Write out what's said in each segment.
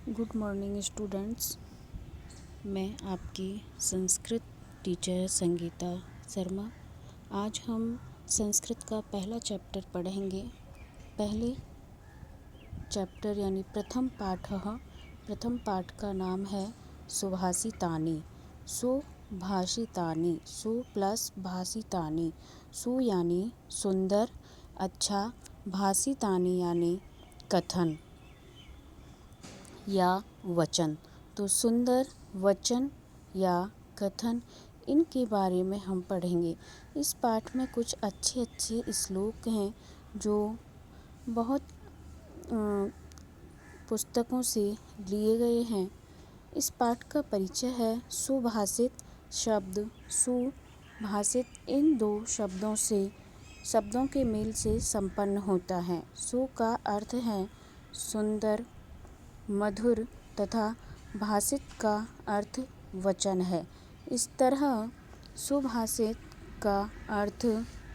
Good morning students. मैं आपकी Sanskrit teacher Sangeeta Sharma. आज हम संस्कृत का पहला चैप्टर पढ़ेंगे। पहले चैप्टर यानी प्रथम पाठ का नाम है सुभाषितानि। सुभाषितानि, सु प्लस भाषितानि। सु यानी सुंदर, अच्छा, भाषितानि यानी कथन या वचन। तो सुंदर वचन या कथन, इनके बारे में हम पढ़ेंगे। इस पाठ में कुछ अच्छे अच्छे श्लोक हैं जो बहुत पुस्तकों से लिए गए हैं। इस पाठ का परिचय है सुभाषित शब्द। सुभाषित इन दो शब्दों के मेल से संपन्न होता है। सु का अर्थ है सुंदर, मधुर तथा भाषित का अर्थ वचन है। इस तरह सुभाषित का अर्थ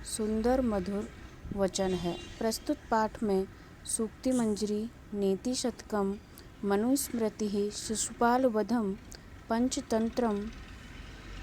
सुंदर, मधुर वचन है। प्रस्तुत पाठ में सूक्ति मंजरी, नीति शतकम, मनुस्मृति, शिशुपाल वधम, पंचतंत्रम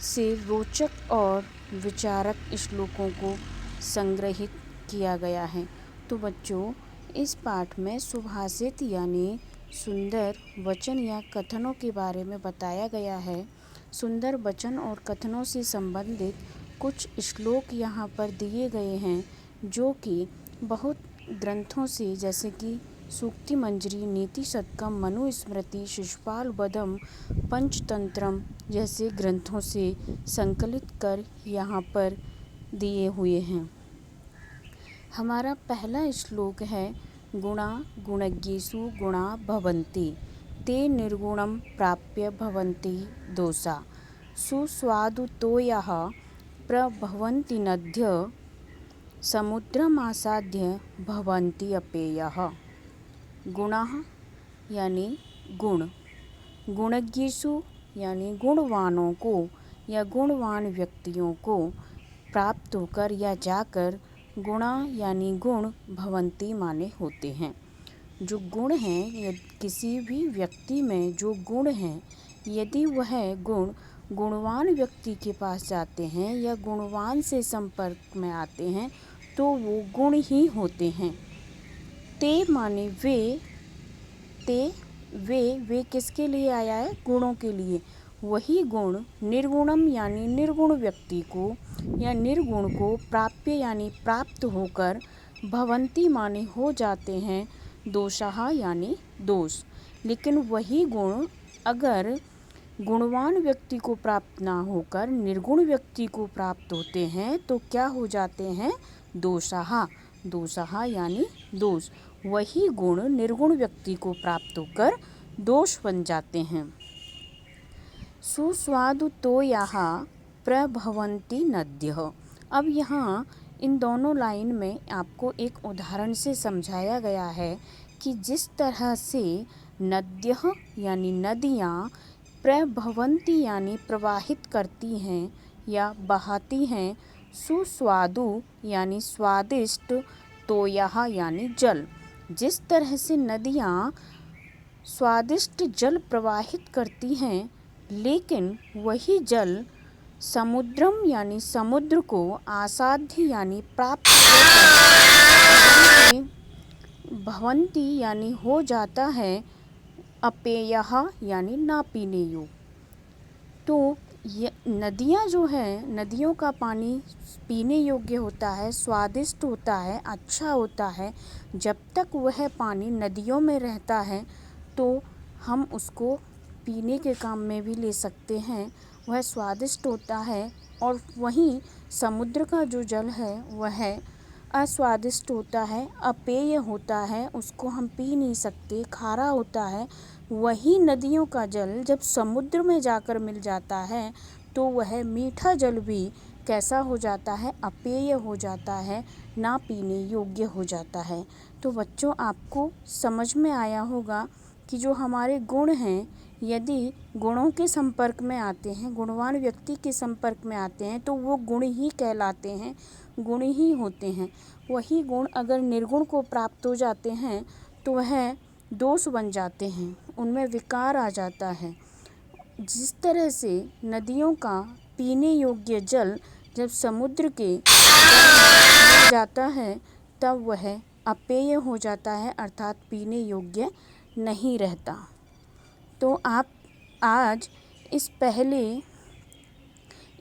से रोचक और विचारक श्लोकों को संग्रहित किया गया है। तो बच्चों, इस पाठ में सुभाषित यानी सुंदर वचन या कथनों के बारे में बताया गया है। सुंदर वचन और कथनों से संबंधित कुछ श्लोक यहाँ पर दिए गए हैं जो कि बहुत ग्रंथों से, जैसे कि सूक्ति मंजरी, नीति शतकम, मनुस्मृति, शिशुपाल वधम, पंचतंत्रम जैसे ग्रंथों से संकलित कर यहाँ पर दिए हुए हैं। हमारा पहला श्लोक है गुणा गुणज्ञेषु गुणा भवन्ति ते निर्गुणं प्राप्य भवन्ति दोषा सुस्वादुतोयाः प्रभवन्ति नद्य समुद्रमासाद्य भवन्ति अपेयः। गुणाः यानी गुण, गुणज्ञेषु यानी गुणवानों को या गुणवान व्यक्तियों को प्राप्त होकर या जाकर, गुणा यानी गुण, भवंती माने होते हैं। जो गुण हैं, किसी भी व्यक्ति में जो गुण हैं, यदि वह गुण गुणवान व्यक्ति के पास जाते हैं या गुणवान से संपर्क में आते हैं तो वो गुण ही होते हैं। ते माने वे किसके लिए आया है? गुणों के लिए। वही गुण निर्गुणम यानी निर्गुण व्यक्ति को या निर्गुण को प्राप्य यानी प्राप्त होकर, भवंती माने हो जाते हैं, दोषाः यानी दोष। लेकिन वही गुण अगर गुणवान व्यक्ति को प्राप्त ना होकर निर्गुण व्यक्ति को प्राप्त होते हैं तो क्या हो जाते हैं? दोषाः यानी दोष। वही गुण निर्गुण व्यक्ति को प्राप्त होकर दोष बन जाते हैं। सुस्वादुतोयाः प्रभवन्ति नद्यः। अब यहाँ इन दोनों लाइन में आपको एक उदाहरण से समझाया गया है कि जिस तरह से नद्यः यानी नदियाँ प्रभवन्ति यानी प्रवाहित करती हैं या बहाती हैं, सुस्वादु यानी स्वादिष्ट, तोयाः यानी जल। जिस तरह से नदियाँ स्वादिष्ट जल प्रवाहित करती हैं, लेकिन वही जल समुद्रम यानी समुद्र को आसाध्य यानी प्राप्त होकर भवंती यानी हो जाता है, अपेयः यानी ना पीने योग्य। तो ये नदियाँ जो हैं, नदियों का पानी पीने योग्य होता है, स्वादिष्ट होता है, अच्छा होता है। जब तक वह पानी नदियों में रहता है तो हम उसको पीने के काम में भी ले सकते हैं, वह स्वादिष्ट होता है। और वहीं समुद्र का जो जल है वह अस्वादिष्ट होता है, अपेय होता है, उसको हम पी नहीं सकते, खारा होता है। वही नदियों का जल जब समुद्र में जाकर मिल जाता है तो वह मीठा जल भी कैसा हो जाता है? अपेय हो जाता है, ना पीने योग्य हो जाता है। तो बच्चों, आपको समझ में आया होगा कि जो हमारे गुण हैं, यदि गुणों के संपर्क में आते हैं, गुणवान व्यक्ति के संपर्क में आते हैं तो वो गुण ही कहलाते हैं, गुण ही होते हैं। वही गुण अगर निर्गुण को प्राप्त हो जाते हैं तो वह दोष बन जाते हैं, उनमें विकार आ जाता है। जिस तरह से नदियों का पीने योग्य जल जब समुद्र के मिल जाता है तब वह अपेय हो जाता है, अर्थात पीने योग्य नहीं रहता। तो आप आज इस पहले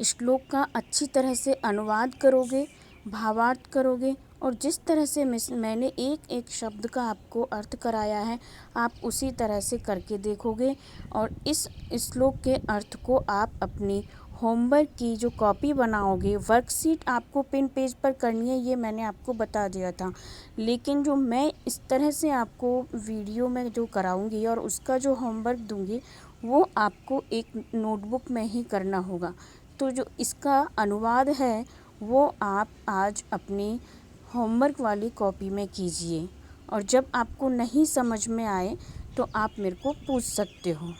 श्लोक का अच्छी तरह से अनुवाद करोगे, भावार्थ करोगे और जिस तरह से मैंने एक एक शब्द का आपको अर्थ कराया है आप उसी तरह से करके देखोगे और इस श्लोक के अर्थ को आप अपनी होमवर्क की जो कॉपी बनाओगे, वर्कशीट आपको पिन पेज पर करनी है, ये मैंने आपको बता दिया था। लेकिन जो मैं इस तरह से आपको वीडियो में जो कराऊंगी और उसका जो होमवर्क दूंगी वो आपको एक नोटबुक में ही करना होगा। तो जो इसका अनुवाद है वो आप आज अपनी होमवर्क वाली कॉपी में कीजिए और जब आपको नहीं समझ में आए तो आप मेरे को पूछ सकते हो।